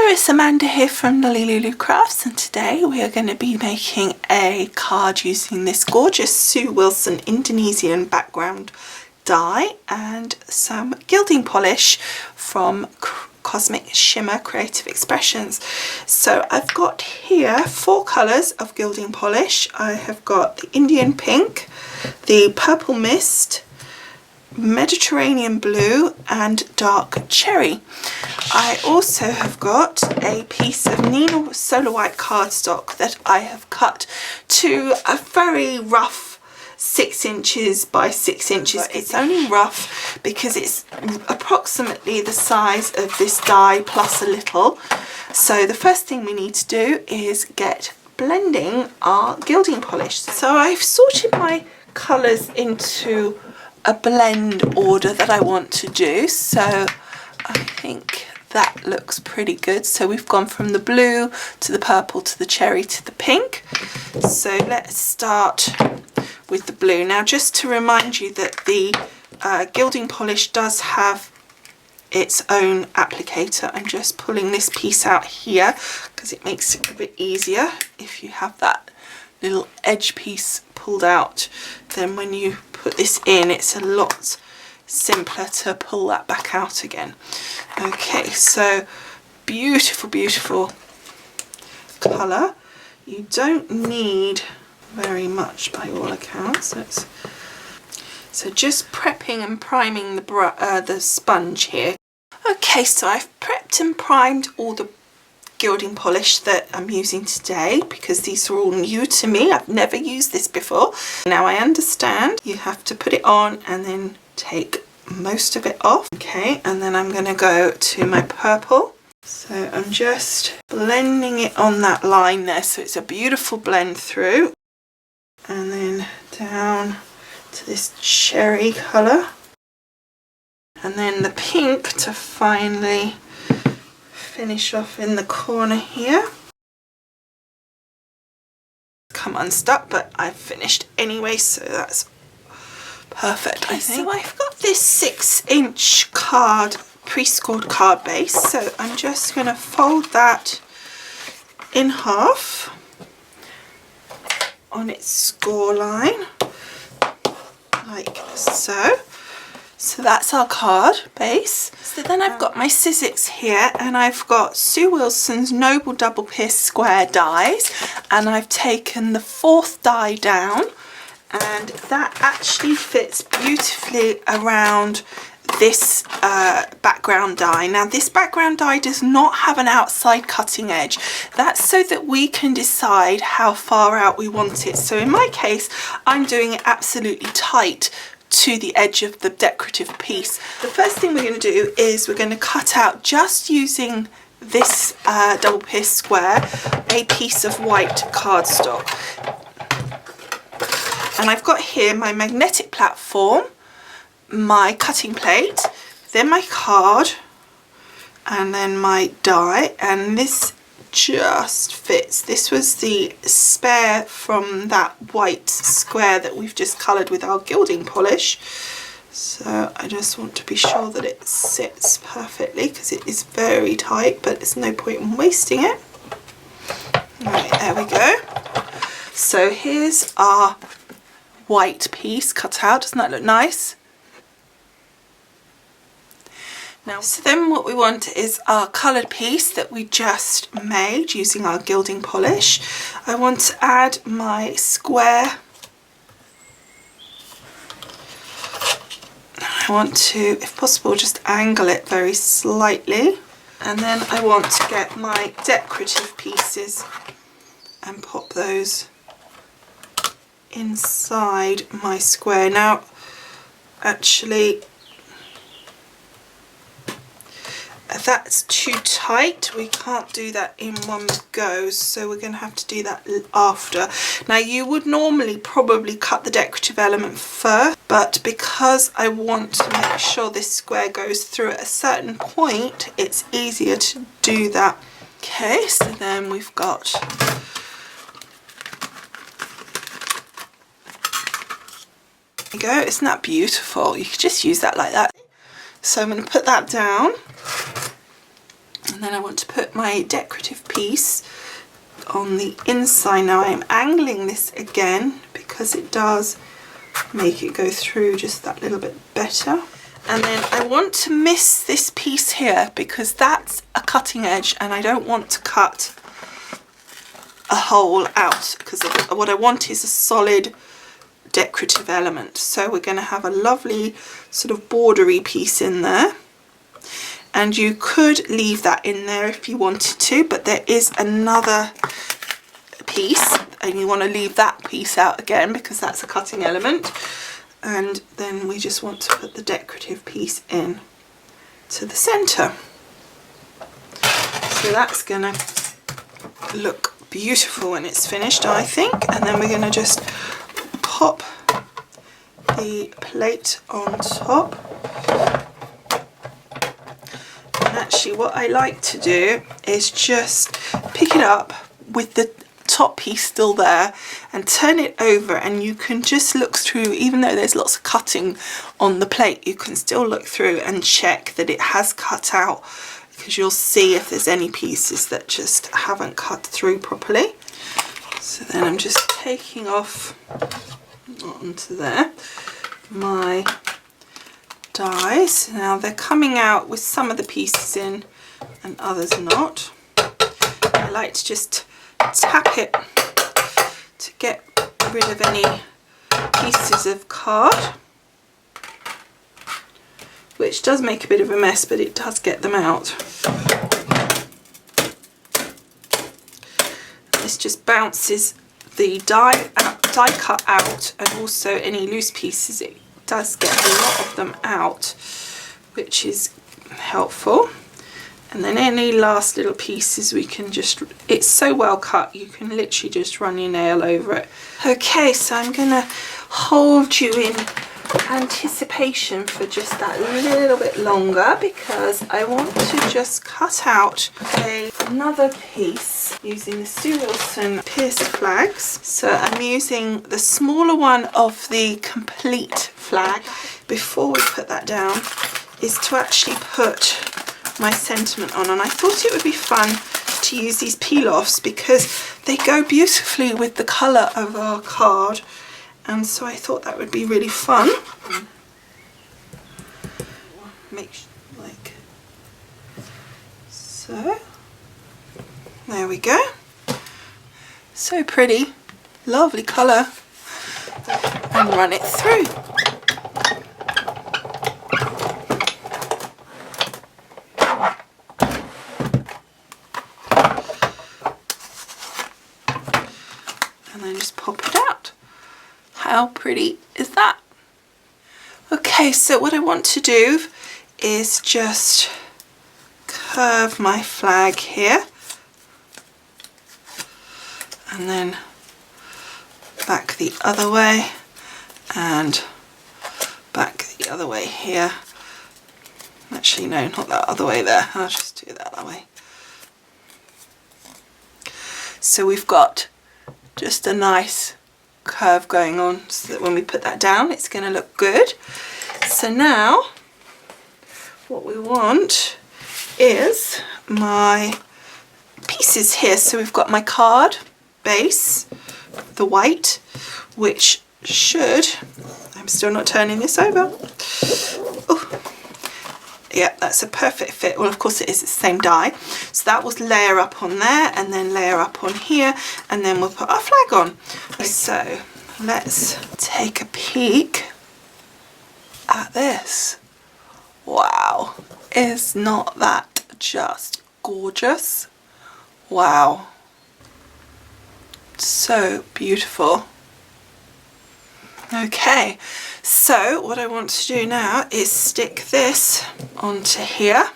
Hello, it's Amanda here from Lolli Lulu Crafts, and today we are going to be making a card using this gorgeous Sue Wilson Indonesian background die and some gilding polish from Cosmic Shimmer Creative Expressions. So I've got here 4 colours of gilding polish. I have got the Indian pink, the purple mist, Mediterranean blue and dark cherry. I also have got a piece of Nina Solar White cardstock that I have cut to a very rough 6 inches by 6 inches. It's only rough because it's approximately the size of this die plus a little. So the first thing we need to do is get blending our gilding polish. So I've sorted my colours into a blend order that I want to do, so I think that looks pretty good. So we've gone from the blue to the purple to the cherry to the pink. So let's start with the blue. Now, just to remind you that the gilding polish does have its own applicator. I'm just pulling this piece out here because it makes it a bit easier if you have that little edge piece pulled out. Then when you put this in, it's a lot simpler to pull that back out again. Okay, so beautiful, beautiful colour. You don't need very much by all accounts. So just prepping and priming the sponge here. Okay, so I've prepped and primed all the gilding polish that I'm using today because these are all new to me. I've never used this before. Now I understand you have to put it on and then take most of it off. Okay, and then I'm going to go to my purple. So I'm just blending it on that line there so it's a beautiful blend through. And then down to this cherry colour. And then the pink to finally finish off in the corner here. Come unstuck, but I've finished anyway, so that's perfect, I think. So I've got this 6-inch card, pre-scored card base, so I'm just going to fold that in half on its score line, like so. So that's our card base. So then I've got my Sizzix here, and I've got Sue Wilson's Noble Double Pierce Square dies, and I've taken the 4th die down, and that actually fits beautifully around this background die. Now this background die does not have an outside cutting edge. That's so that we can decide how far out we want it. So in my case, I'm doing it absolutely tight to the edge of the decorative piece. The first thing we're going to do is we're going to cut out, just using this double pierce square, a piece of white cardstock. And I've got here my magnetic platform, my cutting plate, then my card, and then my die, and this just fits. This was the spare from that white square that we've just coloured with our gilding polish, so I just want to be sure that it sits perfectly because it is very tight, but there's no point in wasting it. Right, there we go. So here's our white piece cut out. Doesn't that look nice? Now, so then what we want is our coloured piece that we just made using our gilding polish. I want to add my square. I want to, if possible, just angle it very slightly. And then I want to get my decorative pieces and pop those inside my square. Now, actually, that's too tight. We can't do that in one go, so we're going to have to do that after. Now, you would normally probably cut the decorative element first, but because I want to make sure this square goes through at a certain point, it's easier to do that. Okay, so then we've got there you go. Isn't that beautiful? You could just use that like that. So I'm going to put that down. And then I want to put my decorative piece on the inside. Now I'm angling this again because it does make it go through just that little bit better. And then I want to miss this piece here because that's a cutting edge and I don't want to cut a hole out, because what I want is a solid decorative element. So we're going to have a lovely sort of bordery piece in there, and you could leave that in there if you wanted to, but there is another piece and you want to leave that piece out again because that's a cutting element. And then we just want to put the decorative piece in to the center. So that's gonna look beautiful when it's finished, I think. And then we're gonna just pop the plate on top. And actually what I like to do is just pick it up with the top piece still there and turn it over, and you can just look through, even though there's lots of cutting on the plate, you can still look through and check that it has cut out, because you'll see if there's any pieces that just haven't cut through properly. So then I'm just taking off onto there my dies. Now they're coming out with some of the pieces in and others not. I like to just tap it to get rid of any pieces of card, which does make a bit of a mess, but it does get them out. This just bounces the die cut out, and also any loose pieces, it does get a lot of them out, which is helpful. And then any last little pieces we can just, it's so well cut, you can literally just run your nail over it. Okay, so I'm gonna hold you in anticipation for just that little bit longer, because I want to just cut out another piece using the Sue Wilson pierced flags. So I'm using the smaller one of the complete flag. Before we put that down is to actually put my sentiment on, and I thought it would be fun to use these peel-offs because they go beautifully with the colour of our card, and so I thought that would be really fun. Make like so. There we go. So pretty, lovely colour, and run it through. And then just pop it out. How pretty is that? Okay, so what I want to do is just curve my flag here, and then back the other way, and back the other way here. Actually, no, not that other way there. I'll just do that way. So we've got just a nice curve going on, so that when we put that down it's going to look good. So now what we want is my pieces here. So we've got my card base, the white, which should, I'm still not turning this over. Oh, yeah, that's a perfect fit. Well, of course it is, it's the same die. So that will layer up on there, and then layer up on here, and then we'll put our flag on. So let's take a peek at this. Wow, is not that just gorgeous? Wow, so beautiful. Okay, so what I want to do now is stick this onto here,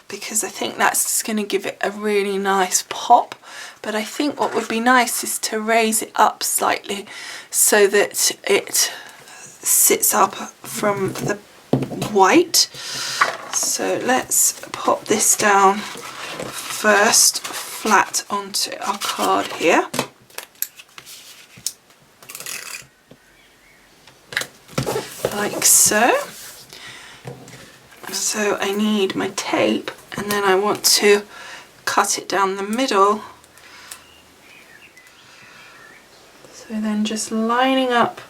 because I think that's just going to give it a really nice pop. But I think what would be nice is to raise it up slightly so that it sits up from the white. So let's pop this down first flat onto our card here. Like so. So I need my tape and then I want to cut it down the middle. So then just lining up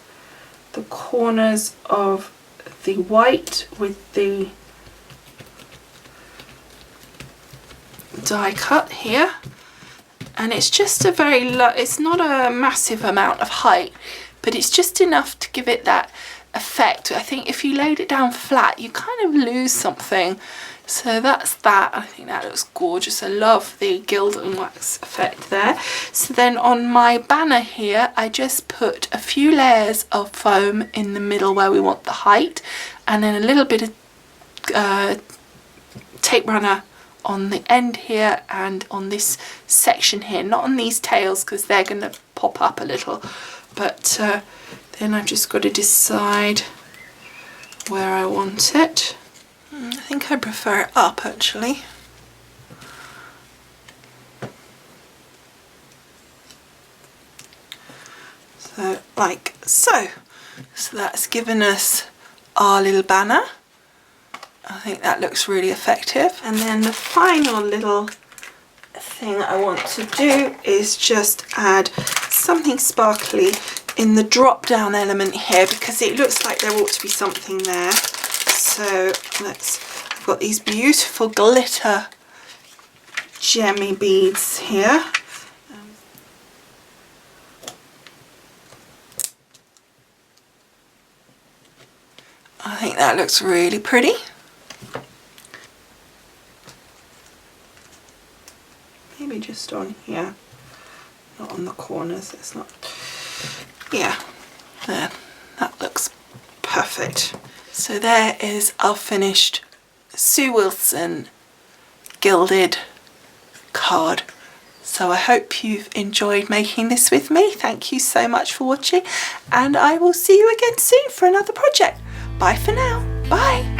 the corners of the white with the die cut here, and it's just a very low, it's not a massive amount of height, but it's just enough to give it that effect. I think if you laid it down flat you kind of lose something. So that's that. I think that looks gorgeous. I love the Gilding wax effect there. So then on my banner here, I just put a few layers of foam in the middle where we want the height, and then a little bit of tape runner on the end here and on this section here. Not on these tails because they're going to pop up a little, but then I've just got to decide where I want it. I think I prefer it up actually. So like so. So that's given us our little banner. I think that looks really effective. And then the final little thing I want to do is just add something sparkly in the drop down element here, because it looks like there ought to be something there. So I've got these beautiful glitter gemmy beads here. I think that looks really pretty. Maybe just on here, not on the corners. It's not. Yeah, there. That looks perfect. So there is our finished Sue Wilson gilded card. So I hope you've enjoyed making this with me. Thank you so much for watching, and I will see you again soon for another project. Bye for now. Bye.